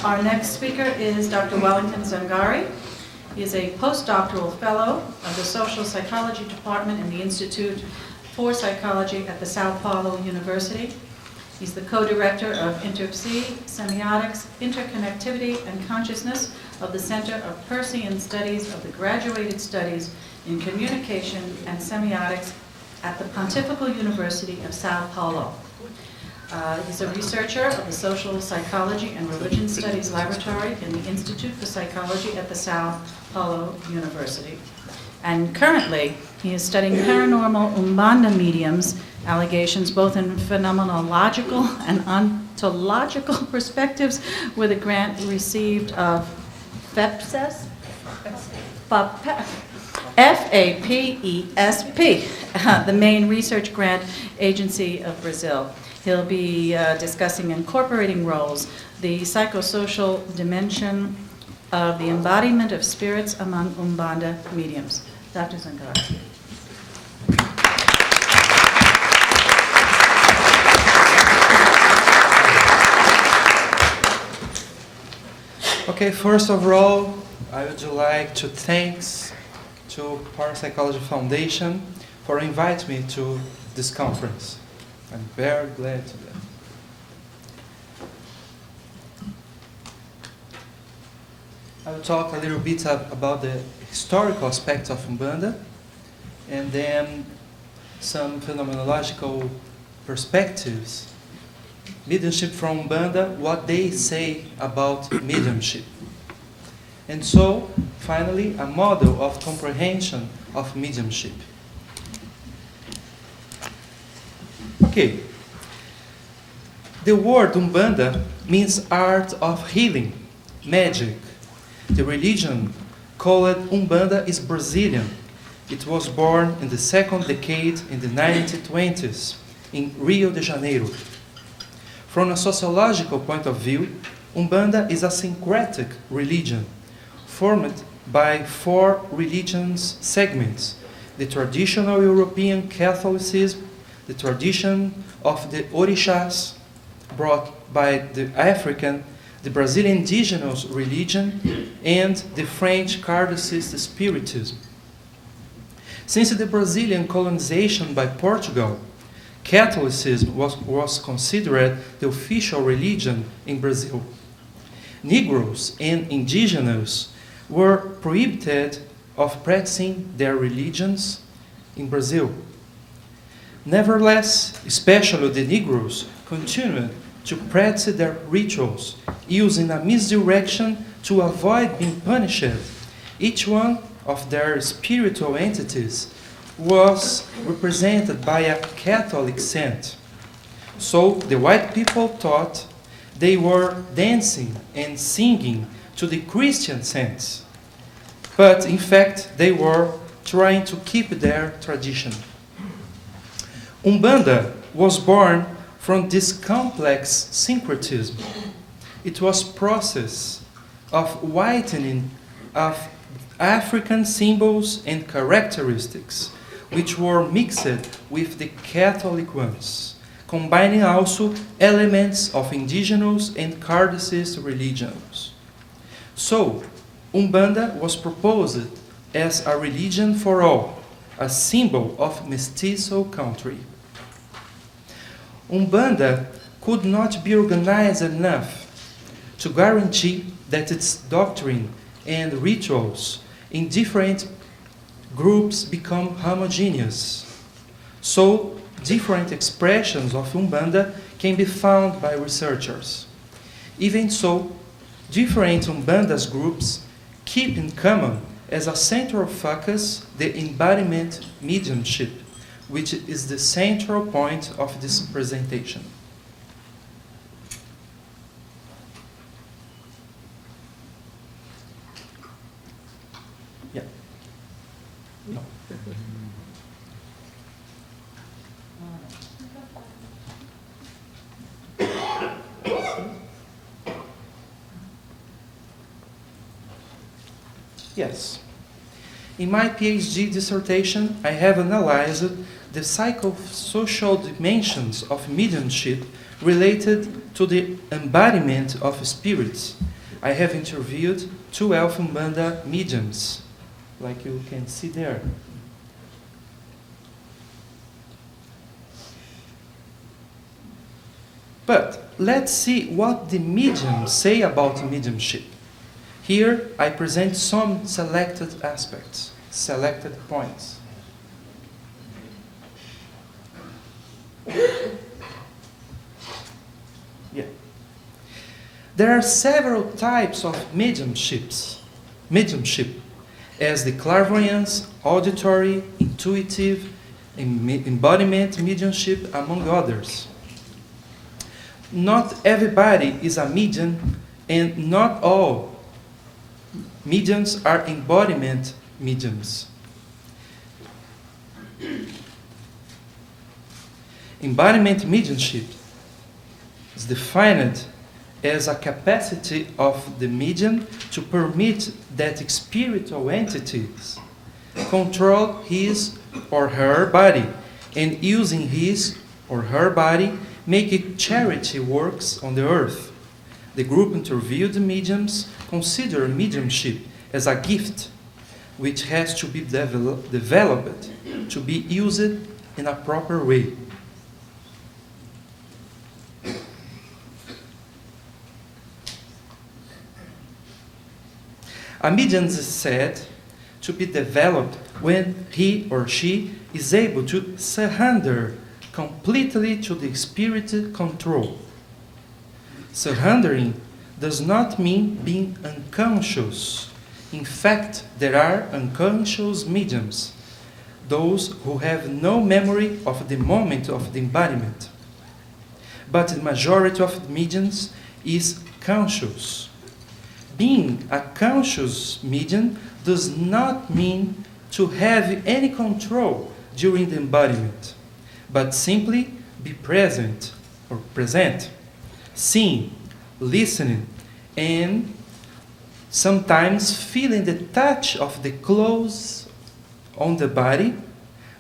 Our next speaker is Dr. Wellington Zangari. He is a postdoctoral fellow of the Social Psychology Department in the Institute for Psychology at the São Paulo University. He's the co-director of Interpsy, Semiotics, Interconnectivity, and Consciousness of the Center of Persian Studies of the Graduated Studies in Communication and Semiotics at the Pontifical University of São Paulo. He's a researcher of the Social Psychology and Religion Studies Laboratory in the Institute for Psychology at the São Paulo University. And currently, he is studying paranormal Umbanda Mediums allegations both in phenomenological and ontological perspectives with a grant received of FEPSES? FAPESP, the main research grant agency of Brazil. He'll be discussing incorporating roles, the psychosocial dimension of the embodiment of spirits among Umbanda mediums. Dr. Zangari. Okay, first of all, I would like to thank to Parapsychology Foundation for inviting me to this conference. I'm very glad to that. I will talk a little bit about the historical aspects of Umbanda, and then some phenomenological perspectives. Mediumship from Umbanda, what they say about mediumship. And so, finally, a model of comprehension of mediumship. Okay. The word Umbanda means art of healing, magic. The religion called Umbanda is Brazilian. It was born in the second decade in the 1920s in Rio de Janeiro. From a sociological point of view, Umbanda is a syncretic religion formed by four religious segments: the traditional European Catholicism, the tradition of the Orishas brought by the African, the Brazilian indigenous religion, and the French Kardecist Spiritism. Since the Brazilian colonization by Portugal, Catholicism was considered the official religion in Brazil. Negroes and indigenous were prohibited of practicing their religions in Brazil. Nevertheless, especially the Negroes continued to practice their rituals, using a misdirection to avoid being punished. Each one of their spiritual entities was represented by a Catholic saint. So the white people thought they were dancing and singing to the Christian saints, but in fact they were trying to keep their tradition. Umbanda was born from this complex syncretism. It was a process of whitening of African symbols and characteristics, which were mixed with the Catholic ones, combining also elements of indigenous and Kardecist religions. So, Umbanda was proposed as a religion for all, a symbol of mestizo country. Umbanda could not be organized enough to guarantee that its doctrine and rituals in different groups become homogeneous. So, different expressions of Umbanda can be found by researchers. Even so, different Umbandas groups keep in common as a central focus the embodiment mediumship, which is the central point of this presentation. Yeah. No. Yes. In my PhD dissertation, I have analyzed the psychosocial dimensions of mediumship related to the embodiment of spirits I have interviewed 12 Umbanda mediums, like you can see there. But let's see what the mediums say about mediumship. Here I present some selected aspects, selected points. Yeah. There are several types of mediumship, as the clairvoyance, auditory, intuitive, embodiment mediumship, among others. Not everybody is a medium, and not all mediums are embodiment mediums. Embodiment mediumship is defined as a capacity of the medium to permit that spiritual entities control his or her body, and using his or her body make charity works on the earth. The group interviewed mediums consider mediumship as a gift which has to be developed to be used in a proper way. A medium is said to be developed when he or she is able to surrender completely to the spirit control. Surrendering does not mean being unconscious. In fact, there are unconscious mediums, those who have no memory of the moment of the embodiment. But the majority of mediums is conscious. Being a conscious medium does not mean to have any control during the embodiment, but simply be present, seeing, listening, and sometimes feeling the touch of the clothes on the body,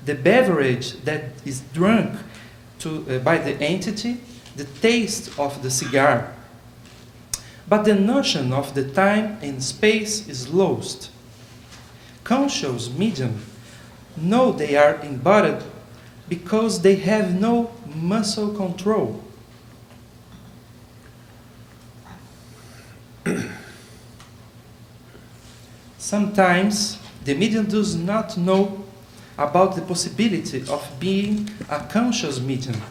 the beverage that is drunk by the entity, the taste of the cigar. But the notion of the time and space is lost. Conscious mediums know they are embodied because they have no muscle control. Sometimes the medium does not know about the possibility of being a conscious medium.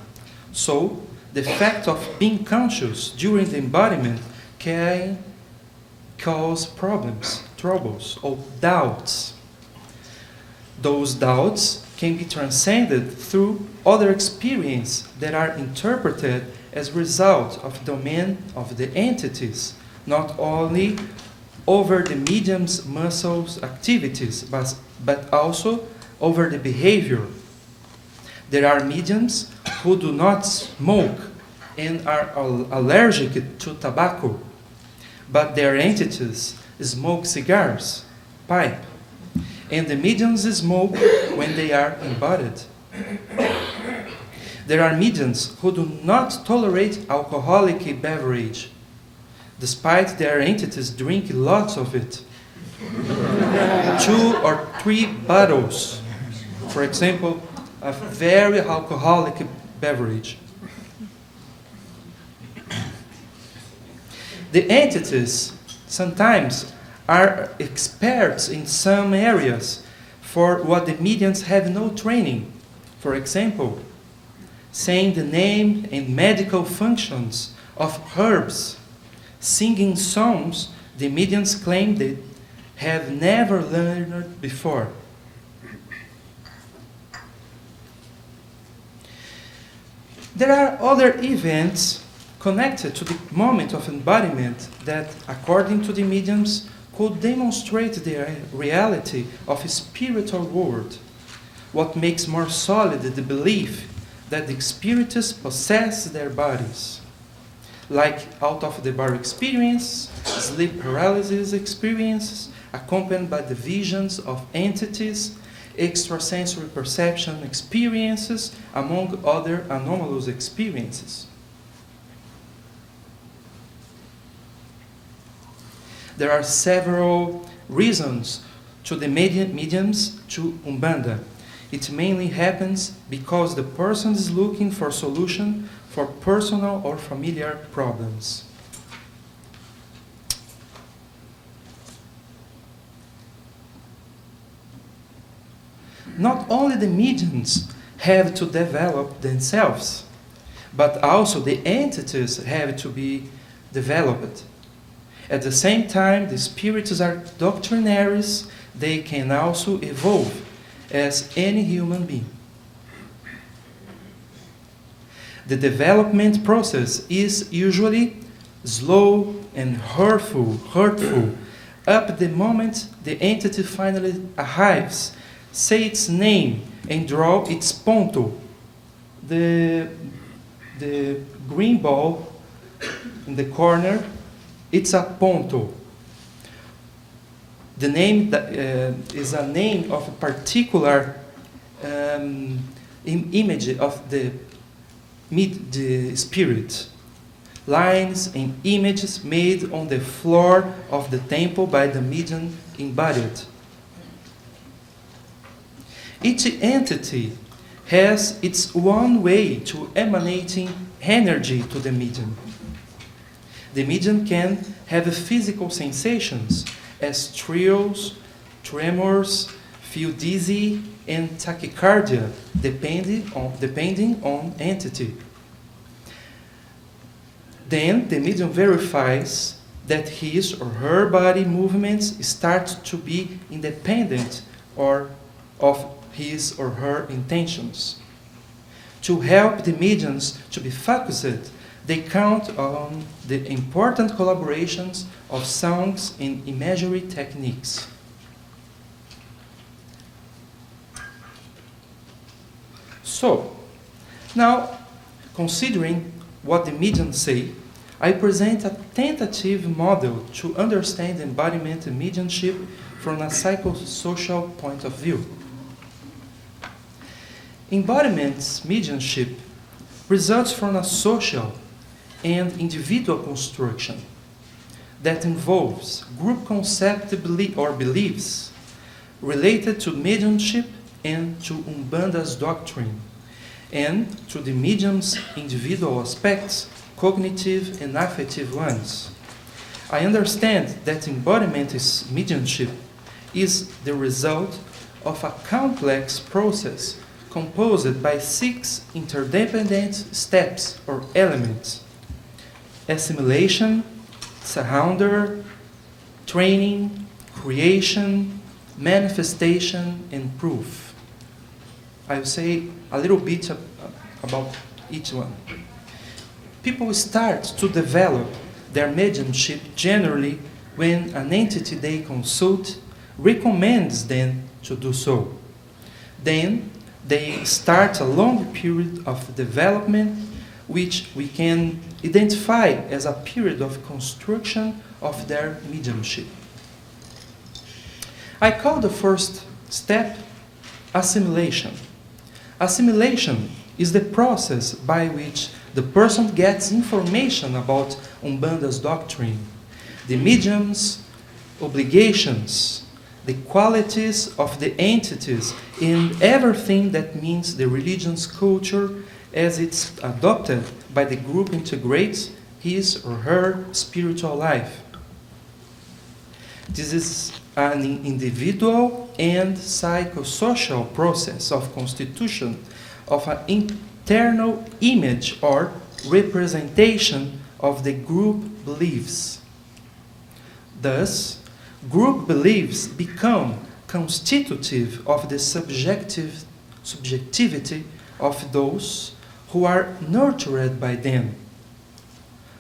So the fact of being conscious during the embodiment can cause problems, troubles, or doubts. Those doubts can be transcended through other experiences that are interpreted as a result of the domain of the entities, not only over the medium's muscles activities, but also over the behavior. There are mediums who do not smoke and are allergic to tobacco, but their entities smoke cigars, pipe, and the mediums smoke when they are embodied. There are mediums who do not tolerate alcoholic beverage, despite their entities drink lots of it. 2 or 3 bottles, for example, a very alcoholic beverage. The entities sometimes are experts in some areas for what the mediums have no training. For example, saying the name and medical functions of herbs, singing songs the mediums claim they have never learned before. There are other events connected to the moment of embodiment that, according to the mediums, could demonstrate the reality of a spiritual world, what makes more solid the belief that the spirits possess their bodies, like out-of-the-body experience, sleep paralysis experiences, accompanied by the visions of entities, extrasensory perception experiences, among other anomalous experiences. there are several reasons to the mediums to Umbanda. It mainly happens because the person is looking for solution for personal or familiar problems. Not only the mediums have to develop themselves, but also the entities have to be developed. At the same time, the spirits are doctrinaries, they can also evolve as any human being. The development process is usually slow and hurtful up the moment the entity finally arrives, say its name, and draw its ponto, the green ball in the corner. It's a ponto. The name is a name of a particular image of the spirit. Lines and images made on the floor of the temple by the medium embodied. Each entity has its own way to emanating energy to the medium. The medium can have physical sensations as thrills, tremors, feel dizzy, and tachycardia, depending on entity. Then the medium verifies that his or her body movements start to be independent of his or her intentions. To help the mediums to be focused, they count on the important collaborations of songs and imagery techniques. So, now, considering what the mediums say, I present a tentative model to understand embodiment and mediumship from a psychosocial point of view. Embodiment mediumship results from a social and individual construction that involves group concept or beliefs related to mediumship and to Umbanda's doctrine, and to the medium's individual aspects, cognitive and affective ones. I understand that embodiment mediumship is the result of a complex process composed by 6 interdependent steps or elements: assimilation, surrender, training, creation, manifestation, and proof. I'll say a little bit about each one. People start to develop their mediumship generally when an entity they consult recommends them to do so. Then they start a long period of development, which we can identify as a period of construction of their mediumship. I call the first step assimilation. Assimilation is the process by which the person gets information about Umbanda's doctrine, the medium's obligations, the qualities of the entities, and everything that means the religion's culture as it's adopted by the group integrates his or her spiritual life. This is an individual and psychosocial process of constitution of an internal image or representation of the group beliefs. Thus, group beliefs become constitutive of the subjectivity of those who are nurtured by them.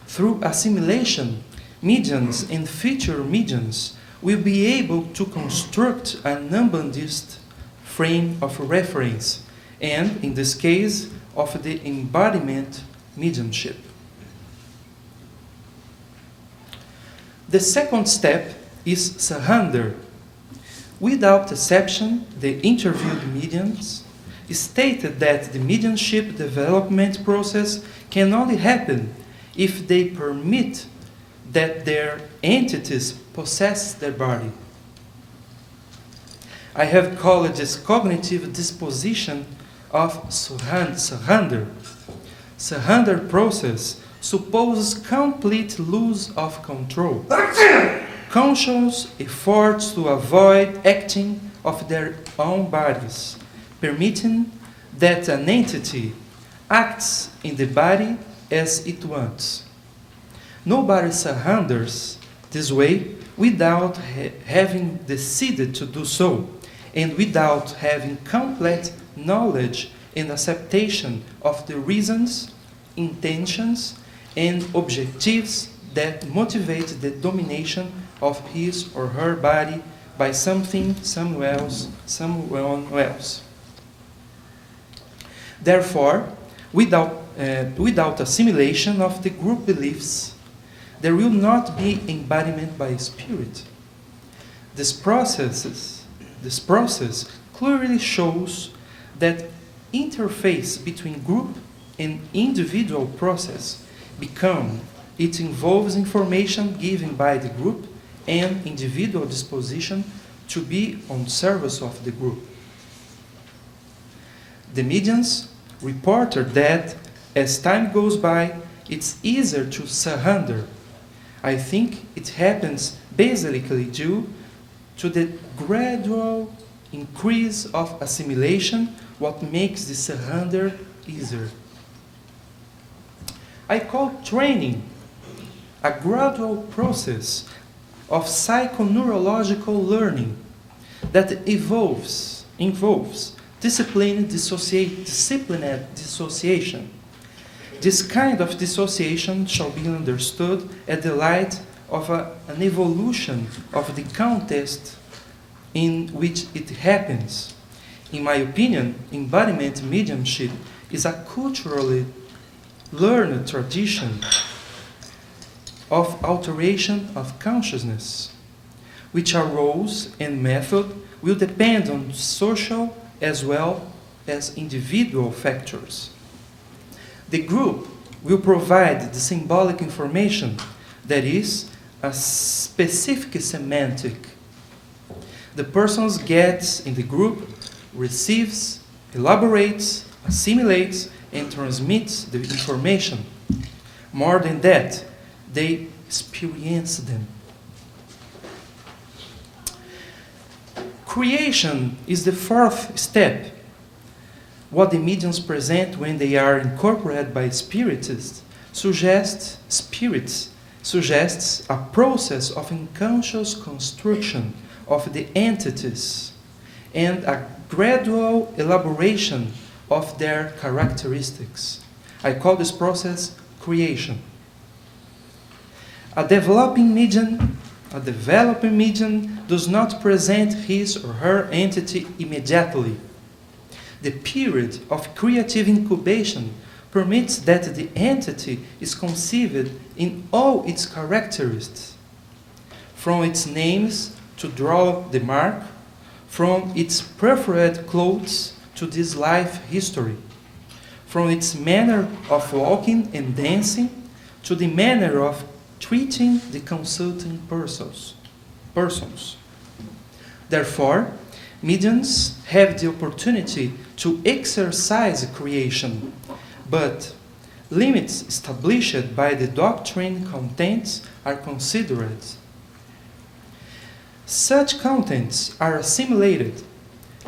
Through assimilation, mediums and future mediums will be able to construct an Umbandist frame of reference, and, in this case, of the embodiment mediumship. The second step is surrender. Without exception, the interviewed mediums stated that the mediumship development process can only happen if they permit that their entities possess their body. I have called this cognitive disposition of surrender. Surrender process supposes complete loss of control, conscious efforts to avoid acting of their own bodies, permitting that an entity acts in the body as it wants. Nobody surrenders this way without having decided to do so, and without having complete knowledge and acceptation of the reasons, intentions, and objectives that motivate the domination of his or her body by something, someone else. Therefore, without assimilation of the group beliefs, there will not be embodiment by spirit. This process clearly shows that interface between group and individual process it involves information given by the group and individual disposition to be on service of the group. The mediums reported that as time goes by, it's easier to surrender. I think it happens basically due to the gradual increase of assimilation, what makes the surrender easier. I call training a gradual process of psychoneurological learning that involves disciplined dissociation. This kind of dissociation shall be understood at the light of an evolution of the context in which it happens. In my opinion, embodiment mediumship is a culturally learned tradition of alteration of consciousness, which roles and method will depend on social as well as individual factors. The group will provide the symbolic information, that is, a specific semantic. The person gets in the group, receives, elaborates, assimilates, and transmits the information. More than that, they experience them. Creation is the fourth step. What the mediums present when they are incorporated by spiritists suggests a process of unconscious construction of the entities and a gradual elaboration of their characteristics. I call this process creation. A developing medium does not present his or her entity immediately. The period of creative incubation permits that the entity is conceived in all its characteristics, from its names to draw the mark, from its preferred clothes to this life history, from its manner of walking and dancing to the manner of treating the consulting persons. Therefore, mediums have the opportunity to exercise creation, but limits established by the doctrine contents are considered. Such contents are assimilated,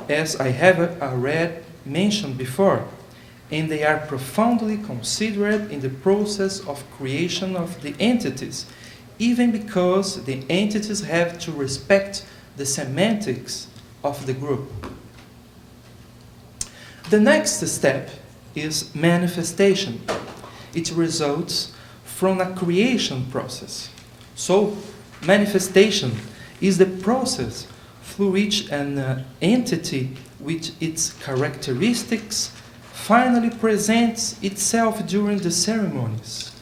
as I have already mentioned before, and they are profoundly considered in the process of creation of the entities, even because the entities have to respect the semantics of the group. The next step is manifestation. It results from a creation process. So, manifestation is the process through which an entity with its characteristics finally presents itself during the ceremonies.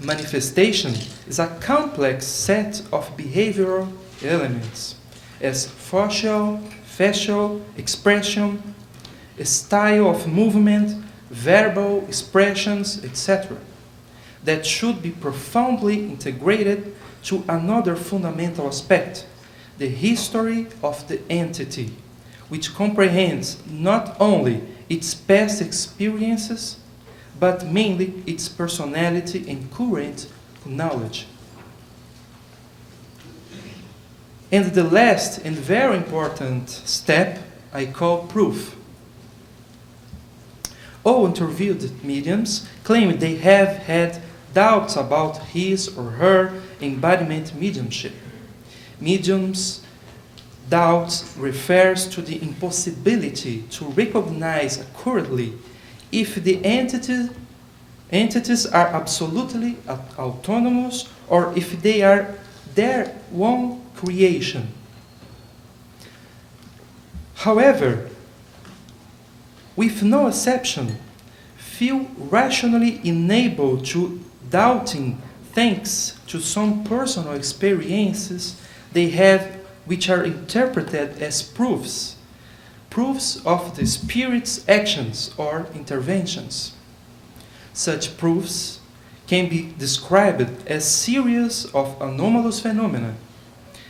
Manifestation is a complex set of behavioral elements, as facial expression, a style of movement, verbal expressions, etc., that should be profoundly integrated to another fundamental aspect, the history of the entity, which comprehends not only its past experiences, but mainly its personality and current knowledge. And the last and very important step I call proof. All interviewed mediums claim they have had doubts about his or her embodiment mediumship. Mediums' doubt refers to the impossibility to recognize accurately if the entities are absolutely autonomous or if they are their own creation. However, with no exception, feel rationally enabled to doubting thanks to some personal experiences they have which are interpreted as proofs of the Spirit's actions or interventions. Such proofs can be described as series of anomalous phenomena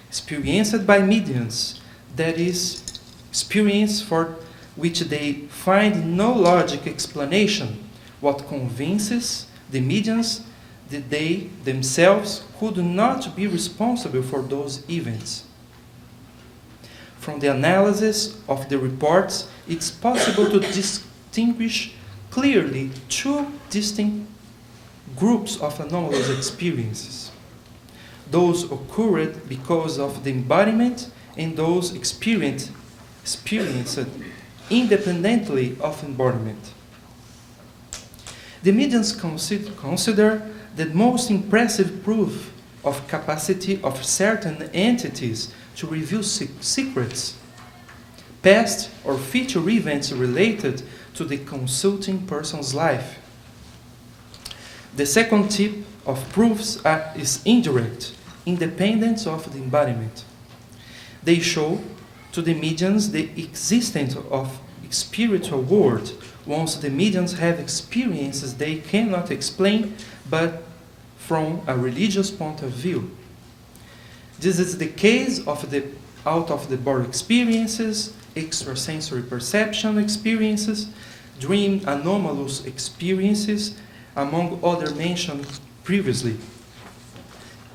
experienced by mediums, that is, experience for which they find no logic explanation, what convinces the mediums that they themselves could not be responsible for those events. From the analysis of the reports, it's possible to distinguish clearly two distinct groups of anomalous experiences. Those occurred because of the embodiment and those experienced independently of embodiment. The mediums consider the most impressive proof of capacity of certain entities to reveal secrets, past or future events related to the consulting person's life. The second type of proofs is indirect, independent of the embodiment. They show to the mediums the existence of spiritual world once the mediums have experiences they cannot explain but from a religious point of view. This is the case of the out-of-the-body experiences, extrasensory perception experiences, dream anomalous experiences, among other mentioned previously.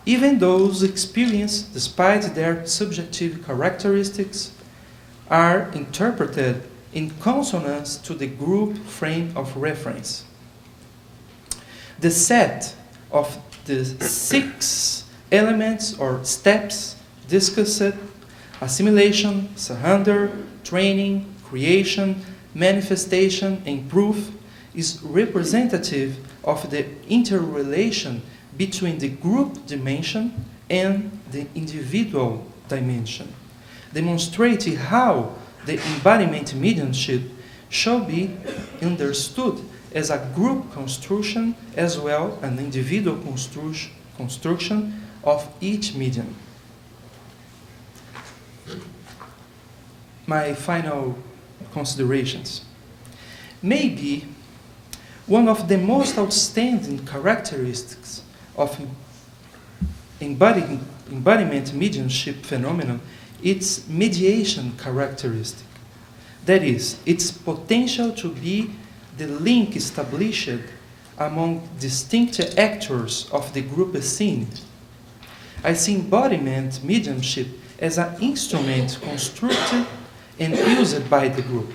Even those experiences, despite their subjective characteristics, are interpreted in consonance to the group frame of reference. The set of the 6 elements or steps discussed, assimilation, surrender, training, creation, manifestation, and proof, is representative of the interrelation between the group dimension and the individual dimension, demonstrating how the embodiment mediumship shall be understood as a group construction as well as an individual construction of each medium. My final considerations. Maybe one of the most outstanding characteristics of embodiment mediumship phenomenon its mediation characteristic. That is, its potential to be the link established among distinct actors of the group scene. I see embodiment mediumship as an instrument constructed and used by the group.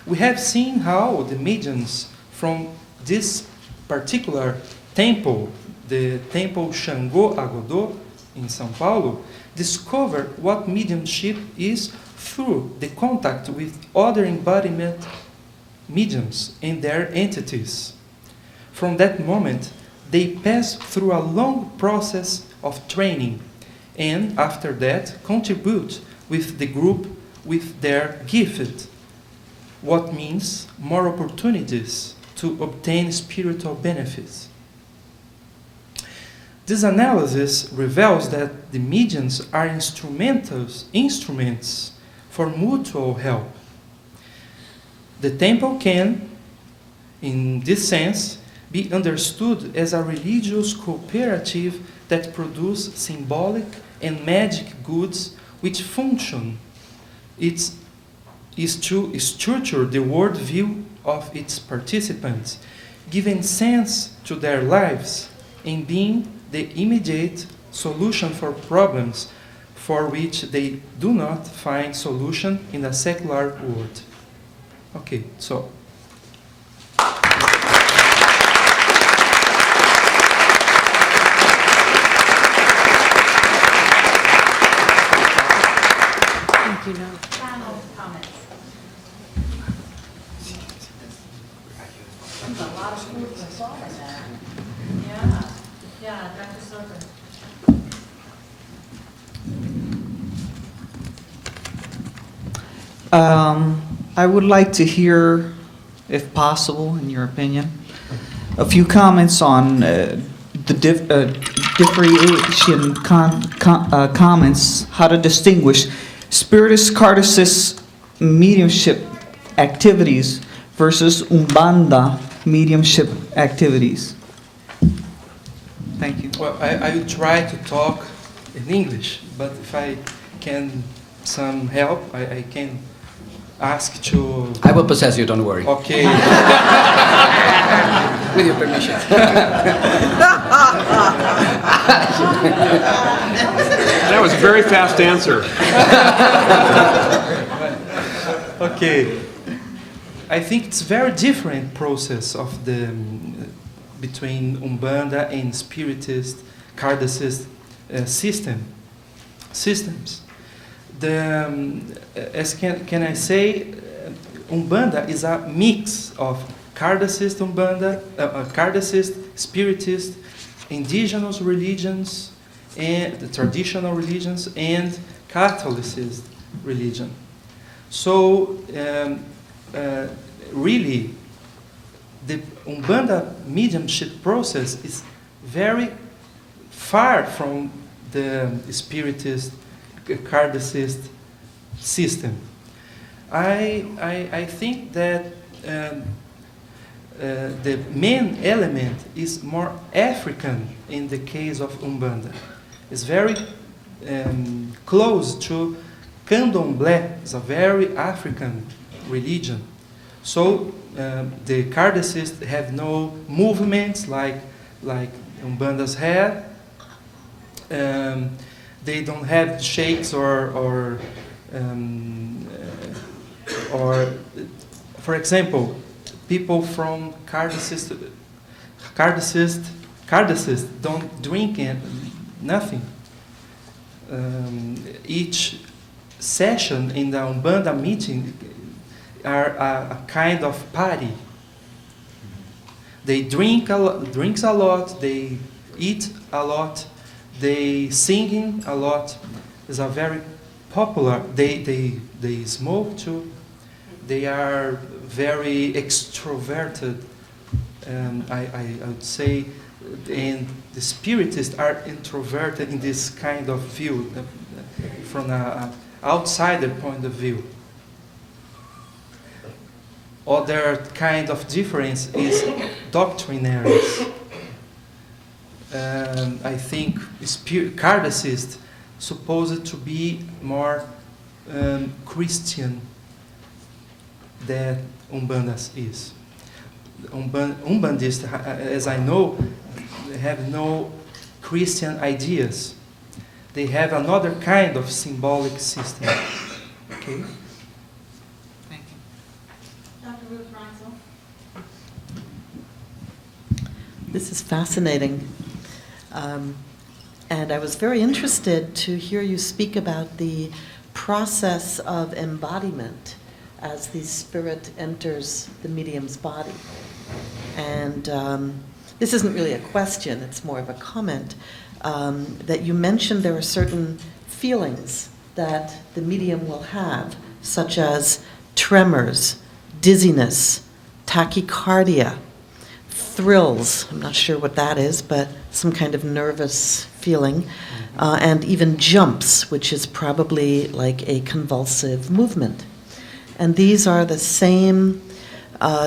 We have seen how the mediums from this particular temple, the temple Xangô, Agodô, in São Paulo, discover what mediumship is through the contact with other embodiment mediums and their entities. From that moment, they pass through a long process of training and after that contribute with the group with their gift, what means more opportunities to obtain spiritual benefits. This analysis reveals that the mediums are instruments for mutual help. The temple can, in this sense, be understood as a religious cooperative that produces symbolic and magic goods which function is to structure the worldview of its participants, giving sense to their lives and being the immediate solution for problems for which they do not find solution in the secular world. Okay, so. Thank you, Noah. Final comments. There's a lot of food for thought in that. Yeah, Dr. Silver. I would like to hear, if possible, in your opinion, a few comments on the differentiation comments, how to distinguish Spiritist, Cartesist mediumship activities versus Umbanda mediumship activities. Thank you. Well, I will try to talk in English, but if I can some help, I can ask to... I will possess you, don't worry. Okay. With your permission. That was a very fast answer. Okay. I think it's very different process of the between Umbanda and Spiritist, Cartesist systems. As can I say, Umbanda is a mix of Cartesist Umbanda, Cartesist, Spiritist, indigenous religions, and the traditional religions, and Catholicist religion. So, really, the Umbanda mediumship process is very far from the Spiritist, Cartesist system. I think that the main element is more African in the case of Umbanda. It's very close to Candomblé. It's a very African religion. So the Cartesists have no movements like Umbandas have. They don't have shakes or for example, people from Cartesist don't drink nothing. Each session in the Umbanda meeting are a kind of party. They drinks a lot, they eat a lot, they singing a lot. It's a very popular. They smoke too. They are very extroverted. I would say, and the Spiritists are introverted in this kind of view, from an outsider point of view. Other kind of difference is doctrinaries. I think Cartesist supposed to be more Christian than Umbandas is. Umbandists, as I know, have no Christian ideas. They have another kind of symbolic system. Okay. Thank you. Dr. Ruth Reisel. This is fascinating. And I was very interested to hear you speak about the process of embodiment as the spirit enters the medium's body. And this isn't really a question, it's more of a comment, that you mentioned there are certain feelings that the medium will have, such as tremors, dizziness, tachycardia, thrills, I'm not sure what that is, but some kind of nervous feeling, and even jumps, which is probably like a convulsive movement. And these are the same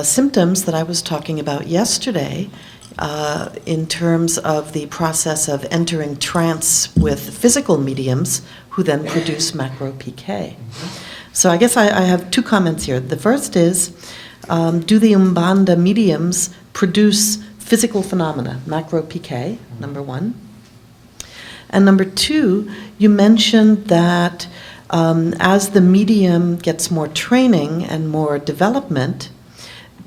symptoms that I was talking about yesterday in terms of the process of entering trance with physical mediums who then produce macro-PK. So I guess I have two comments here. The first is, do the Umbanda mediums produce physical phenomena, macro-PK, number one? And number two, you mentioned that as the medium gets more training and more development,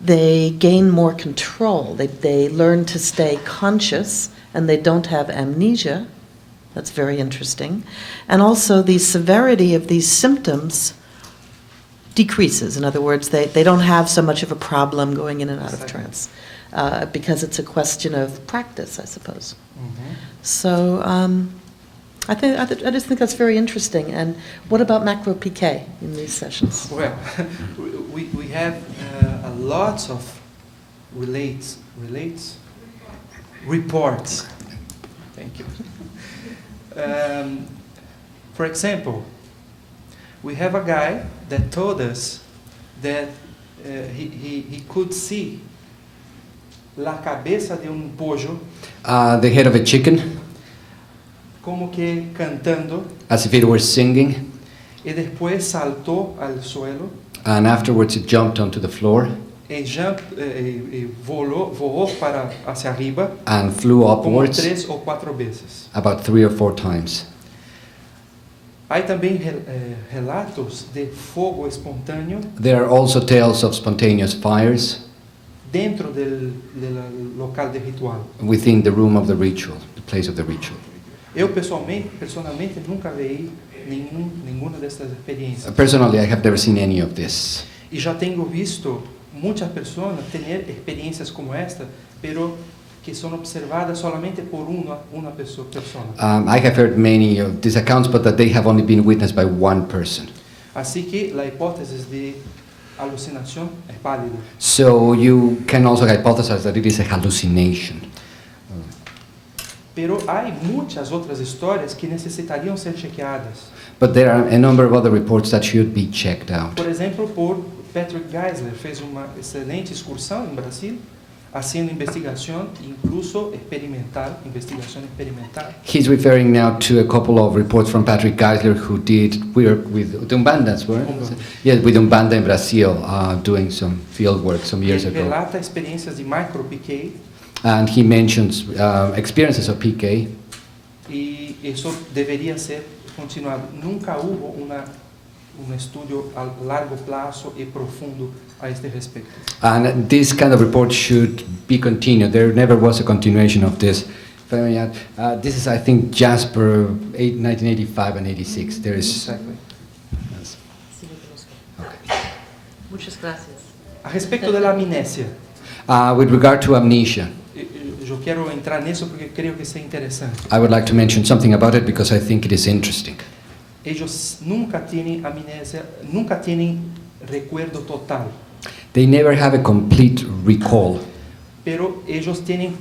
they gain more control. They learn to stay conscious and they don't have amnesia. That's very interesting. And also the severity of these symptoms decreases. In other words, they don't have so much of a problem going in and out of trance because it's a question of practice, I suppose. Mm-hmm. So I just think that's very interesting. And what about macro-PK in these sessions? Well, we have a lot of reports. Thank you. For example, we have a guy that told us that he could see la cabeça de pollo, The head of a chicken, como que cantando, as if it were singing, e depois saltou al suelo and afterwards it jumped onto the floor e voou para hacia arriba and flew como upwards 3 ou 4 vezes. about 3 or 4 times. Há também relatos de fogo espontâneo There are also tales of spontaneous fires dentro del local de ritual. within the room of the ritual, the place of the ritual. Eu personalmente nunca vi nenhuma dessas experiências. Personally, I have never seen any of this. E já tenho visto muitas pessoas ter experiências como esta, pero que são observadas solamente por uma pessoa. I have heard many of these accounts, but that they have only been witnessed by one person. Assim que a hipótese de alucinação é válida. So you can also hypothesize that it is a hallucination. Pero há muitas outras histórias que necessitariam ser chequeadas. But there are a number of other reports that should be checked out. Por exemplo, por Patrick Geisler, fez uma excelente excursão em Brasil, haciendo investigação, incluso investigação experimental. He's referring now to a couple of reports from Patrick Geisler, who did work with the Umbandas, yes, with Umbanda in Brazil, doing some field work some years Ele ago. relata experiências de micro-PK And he mentions experiences of PK, e isso deveria ser continuado. Nunca houve estudo a largo prazo e profundo a este respeito. and this kind of report should be continued. There never was a continuation of this. This is, I think, Jasper 1985 and 86. There is. Exactly. Yes. Muchas gracias. A respeito da amnésia, With regard to amnesia, eu quero entrar nisso porque creio que isso é interessante. I would like to mention something about it because I think it is interesting. Eles nunca têm amnésia, nunca têm recuerdo total, They never have a complete recall, pero eles têm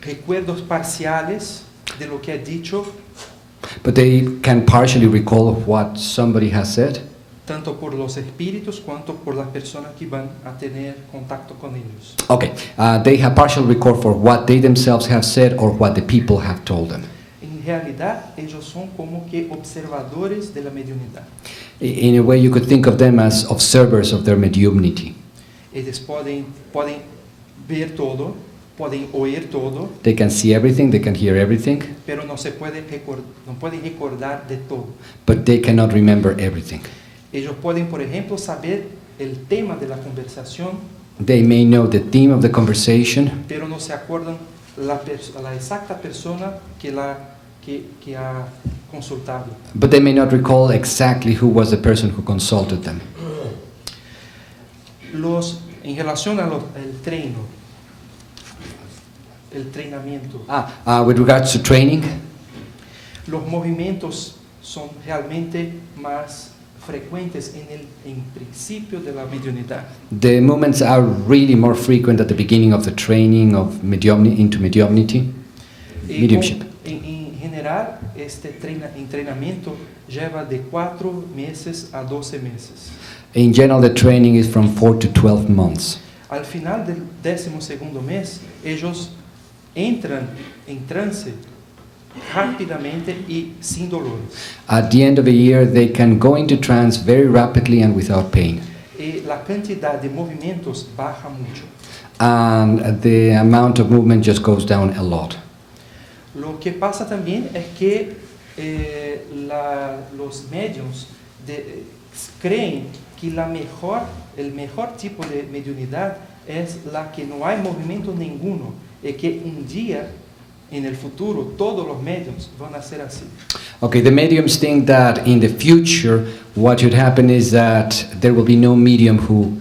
recuerdos parciales de lo que é dicho, but they can partially recall what somebody has said, tanto por los espíritus quanto por las personas que van a tener contacto con ellos. Okay, they have partial recall for what they themselves have said or what the people have told them. Em realidade, eles são como que observadores da mediunidade. In a way, you could think of them as observers of their mediumnity. Eles podem ver todo, podem oír todo, They can see everything, they can hear everything, pero não podem recordar de todo. but they cannot remember everything. Eles podem, por exemplo, saber o tema da conversação, They may know the theme of the conversation, pero não se acordam la exacta persona que ha consultado. but they may not recall exactly who was the person who consulted them. Em relação ao treinamento, With regards to training, os movimentos são realmente mais frequentes em princípio da mediunidade. the movements are really more frequent at the beginning of the training of into mediumnity, mediumship. Em geral, este treinamento leva de 4 meses a 12 meses. In general, the training is from 4 to 12 months. Al final del 12º mês, eles entran em transe rapidamente e sem dolores. At the end of a year, they can go into trance very rapidly and without pain. E a quantidade de movimentos baja mucho. And the amount of movement just goes down a lot. Lo que pasa también es que los mediums creen que el mejor tipo de mediunidad es la que no hay movimiento ninguno y que un día en el futuro todos los mediums van a ser así. Okay, the mediums think that in the future what should happen is that there will be no medium who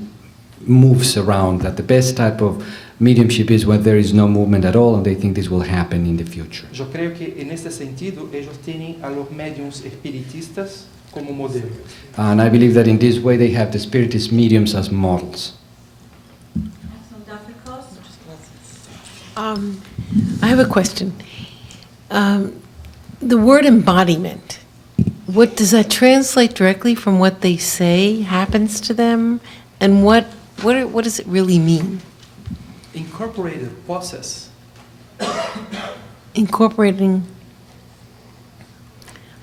moves around, that the best type of mediumship is when there is no movement at all, and they think this will happen in the future. Yo creo que en este sentido ellos tienen a los mediums espiritistas como modelo. And I believe that in this way they have the Spiritist mediums as models. Dr. Cost? I have a question. The word embodiment, what does that translate directly from what they say happens to them? And what does it really mean? Incorporated process. Incorporating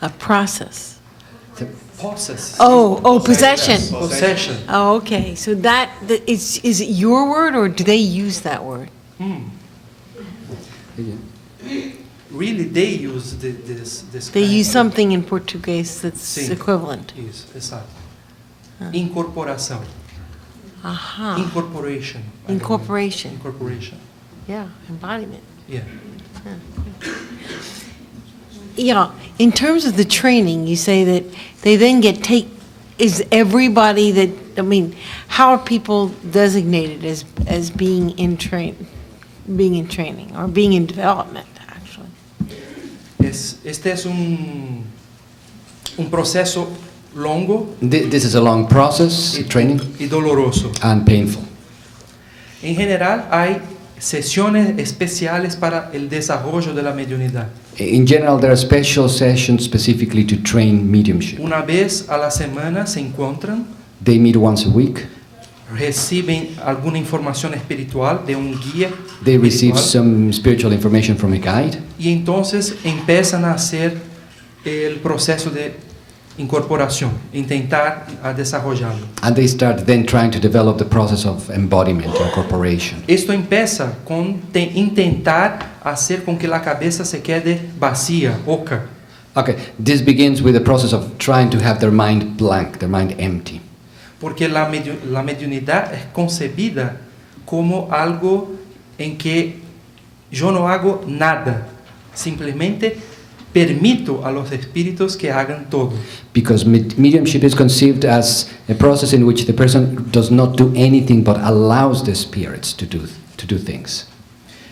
a process. The process. Oh, possession. Possession. Oh, okay. So is it your word or do they use that word? Really, they use this They kind use of- something in Portuguese that's Sim. equivalent. Isso, exato. Incorporação. Aha. Incorporation. Incorporation. Incorporation. Yeah, embodiment. Yeah. Yeah, in terms of the training, you say that they then is everybody that, I mean, how are people designated as being in training or being in development, actually? Este es un proceso longo This is a long process, training, y doloroso. and painful. En general, hay sesiones especiales para el desarrollo de la mediunidad. In general, there are special sessions specifically to train mediumship. Una vez a la semana se encuentran, They meet once a week. reciben alguna información espiritual de un guía They receive espiritual, some spiritual information from a guide, y entonces empiezan a hacer el proceso de incorporación, intentar a desarrollarlo. and they start then trying to develop the process of embodiment, incorporation. Esto empieza con intentar hacer con que la cabeza se quede vacía, oca. Okay, this begins with the process of trying to have their mind blank, their mind empty. Porque la mediunidad es concebida como algo en que yo no hago nada, simplemente permito a los espíritus que hagan todo. Because mediumship is conceived as a process in which the person does not do anything but allows the spirits to do things.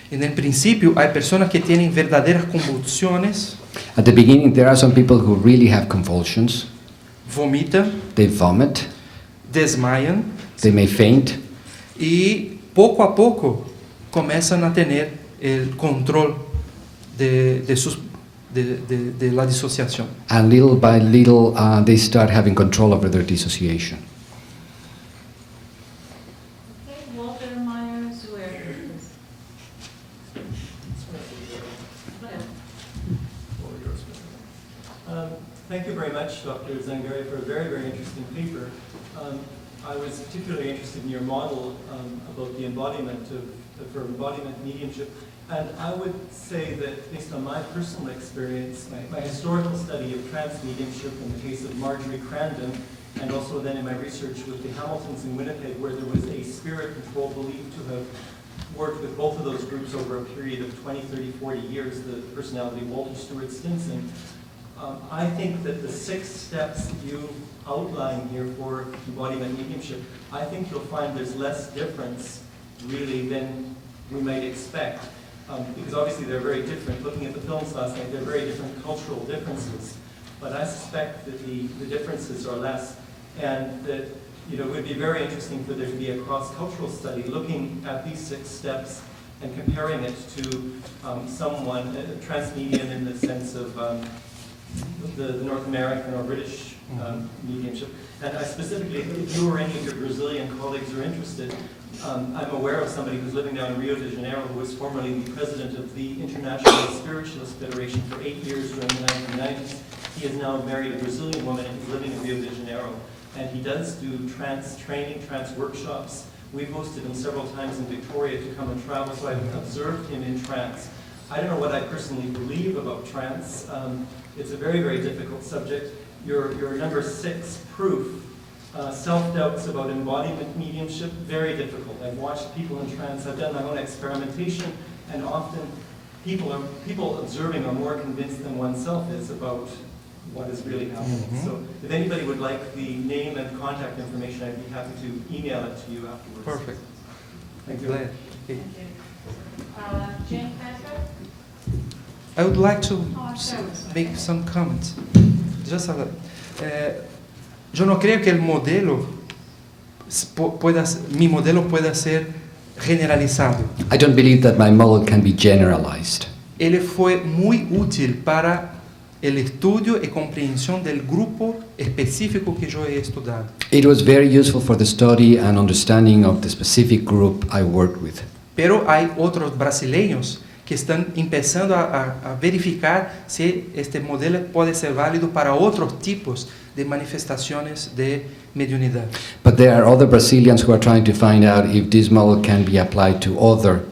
En el principio hay personas que tienen verdaderas convulsiones, At the beginning, there are some people who really have convulsions. vomitan, They vomit, desmayan they may faint, y poco a poco comienzan a tener el control de la disociación. and little by little they start having control over their dissociation. Okay, Walter Myers, where? Thank you very much, Dr. Zangari, for a very, very interesting paper. I was particularly interested in your model about the embodiment for embodiment mediumship. And I would say that based on my personal experience, my historical study of trance mediumship in the case of Marjorie Crandon, and also then in my research with the Hamiltons in Winnipeg, where there was a spirit control believed to have worked with both of those groups over a period of 20, 30, 40 years, the personality Walter Stewart Stinson. I think that the 6 steps that you outline here for embodiment mediumship, I think you'll find there's less difference really than we might expect. Because obviously they're very different. Looking at the films last night, they're very different cultural differences. But I suspect that the differences are less, and that it would be very interesting for there to be a cross-cultural study looking at these 6 steps and comparing it to someone, a trans medium in the sense of the North American or British mediumship. And I specifically, if you or any of your Brazilian colleagues are interested, I'm aware of somebody who's living down in Rio de Janeiro who was formerly the president of the International Spiritualist Federation for 8 years during the 1990s. He has now married a Brazilian woman and he's living in Rio de Janeiro. And he does do trance training, trance workshops. We've hosted him several times in Victoria to come and travel, so I've observed him in trance. I don't know what I personally believe about trance. It's a very, very difficult subject. Your number 6 proof, self-doubts about embodiment mediumship, very difficult. I've watched people in trance, I've done my own experimentation, and often people observing are more convinced than oneself is about what is really happening. So if anybody would like the name and contact information, I'd be happy to email it to you afterwards. Perfect. Thank you. Glad. Okay. Jane Patrick? I would like to make some comments. Just a yo no creo que el modelo mi modelo pueda ser generalizado. I don't believe that my model can be generalized. Ele fue muy útil para el estudio y comprensión del grupo específico que yo he estudado. It was very useful for the study and understanding of the specific group I worked with. Pero hay otros brasileños que están empezando a verificar si este modelo puede ser válido para otros tipos de manifestaciones de mediunidad. But there are other Brazilians who are trying to find out if this model can be applied to other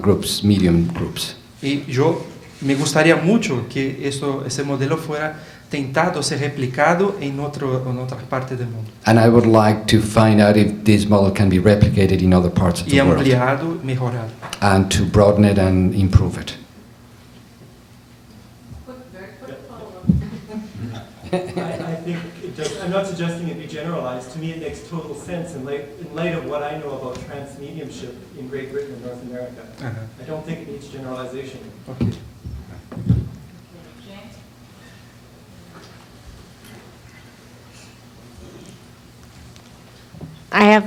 groups, medium groups. Y yo me gustaría mucho que ese modelo fuera tentado ser replicado en otras partes del mundo. And I would like to find out if this model can be replicated in other parts of Y the world. ampliado, mejorado. And to broaden it and improve it. I think I'm not suggesting it be generalized. To me, it makes total sense in light of what I know about trance mediumship in Great Britain and North America. I don't think it needs generalization. Okay. I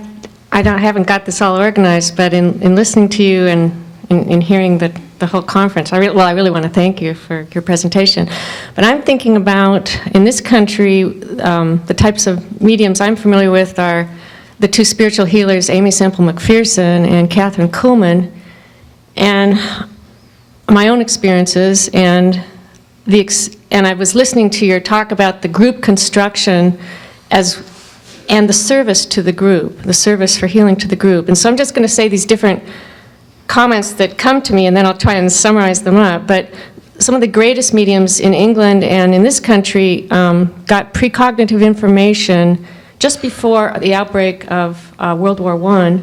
haven't got this all organized, but in listening to you and in hearing the whole conference, I really want to thank you for your presentation. But I'm thinking about, in this country, the types of mediums I'm familiar with are the 2 spiritual healers, Amy Semple McPherson and Catherine Kuhlman, and my own experiences, and I was listening to your talk about the group construction and the service to the group, the service for healing to the group. And so I'm just going to say these different comments that come to me, and then I'll try and summarize them up. But some of the greatest mediums in England and in this country got precognitive information just before the outbreak of World War I,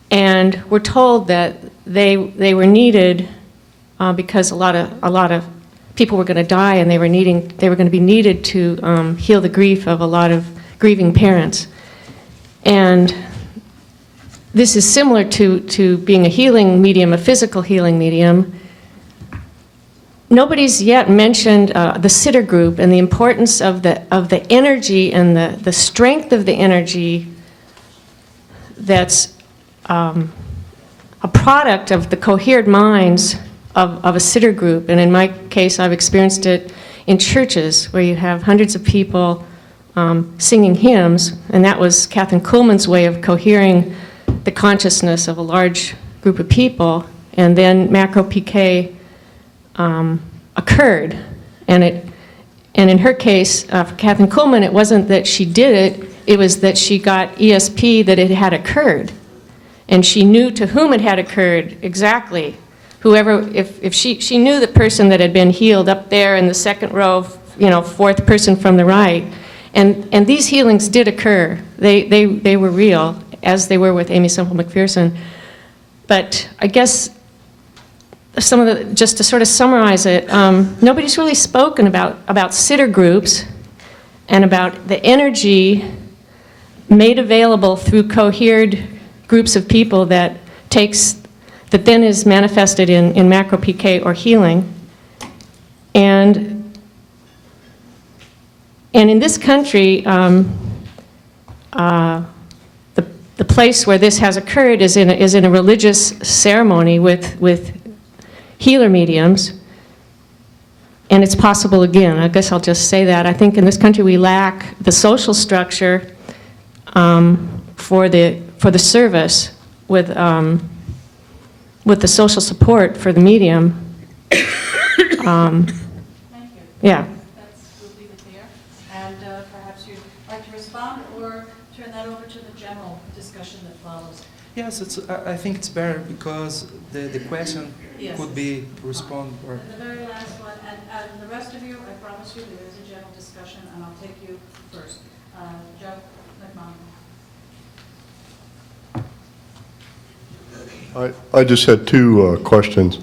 and were told that they were needed because a lot of people were going to die, and they were going to be needed to heal the grief of a lot of grieving parents. And this is similar to being a healing medium, a physical healing medium. Nobody's yet mentioned the sitter group and the importance of the energy and the strength of the energy that's a product of the cohered minds of a sitter group. And in my case, I've experienced it in churches where you have hundreds of people singing hymns, and that was Catherine Kuhlman's way of cohering the consciousness of a large group of people. And then macro PK occurred, and in her case, for Catherine Kuhlman, it wasn't that she did it; it was that she got ESP that it had occurred, and she knew to whom it had occurred exactly. Whoever, if she knew the person that had been healed up there in the second row, 4th person from the right. And these healings did occur. They were real, as they were with Amy Semple McPherson. But I guess just to sort of summarize it, nobody's really spoken about sitter groups and about the energy made available through cohered groups of people that then is manifested in macro PK or healing. And in this country, the place where this has occurred is in a religious ceremony with healer mediums. and it's possible again. I guess I'll just say that. I think in this country we lack the social structure for the service with the social support for the medium. Thank you. Yeah. We'll leave it there. And perhaps you'd like to respond or turn that over to the general discussion that follows. Yes, I think it's better because the question Yes. could be respond or. And the very last one, and the rest of you, I promise you, there is a general discussion, and I'll take you first. Joe McMahon. I just had two questions.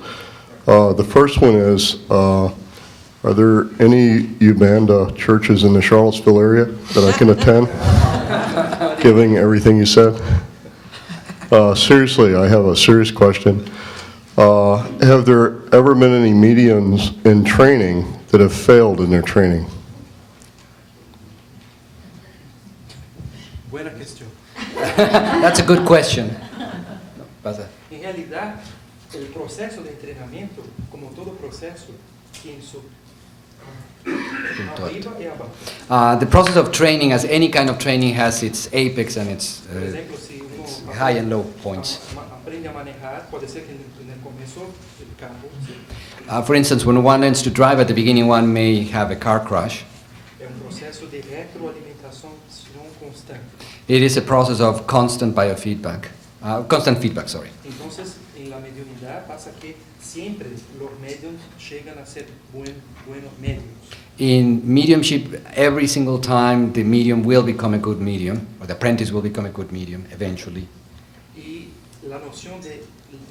The first one is, are there any Umbanda churches in the Charlottesville area that I can attend, giving everything you said? Seriously, I have a serious question. Have there ever been any mediums in training that have failed in their training? Buena questão. That's a good question. Em realidade, o processo de treinamento, como todo processo, tem su arriba e abaixo. The process of training, as any kind of training, has its apex and its Por exemplo, se high and low points. aprende a manejar, pode ser que no começo do carro For instance, when one learns to drive at the beginning, one may have a car crash. é processo de retroalimentação constante. It is a process of constant biofeedback, constant feedback, sorry. Entonces, en la mediunidad pasa que siempre los mediums llegan a ser buenos mediums. In mediumship, every single time the medium will become a good medium, or the apprentice will become a good medium eventually. Y la noción de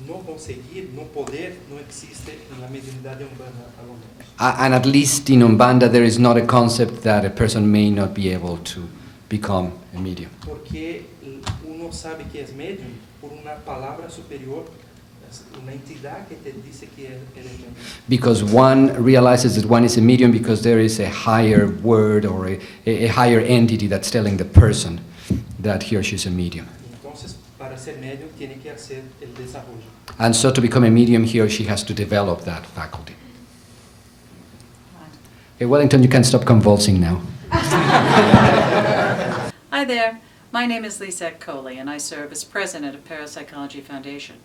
no conseguir, no poder, no existe en la mediunidad de Umbanda a lo menos. And at least in Umbanda, there is not a concept that a person may not be able to become a medium. Porque uno sabe que es medium por una palabra superior, una entidad que te dice que eres medium. Because one realizes that one is a medium because there is a higher word or a higher entity that's telling the person that he or she is a medium. Entonces, para ser medium tiene que hacer el desarrollo. And so to become a medium, he or she has to develop that faculty. Okay, Wellington, you can stop convulsing now. Hi there. My name is Lisette Coley, and I serve as president of Parapsychology Foundation.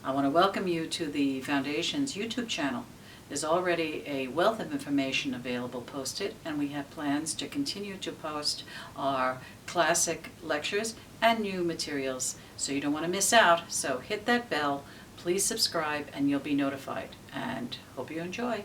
I want to welcome you to the Foundation's YouTube channel. There's already a wealth of information available posted, and we have plans to continue to post our classic lectures and new materials, so you don't want to miss out. So hit that bell, please subscribe, and you'll be notified. And hope you enjoy.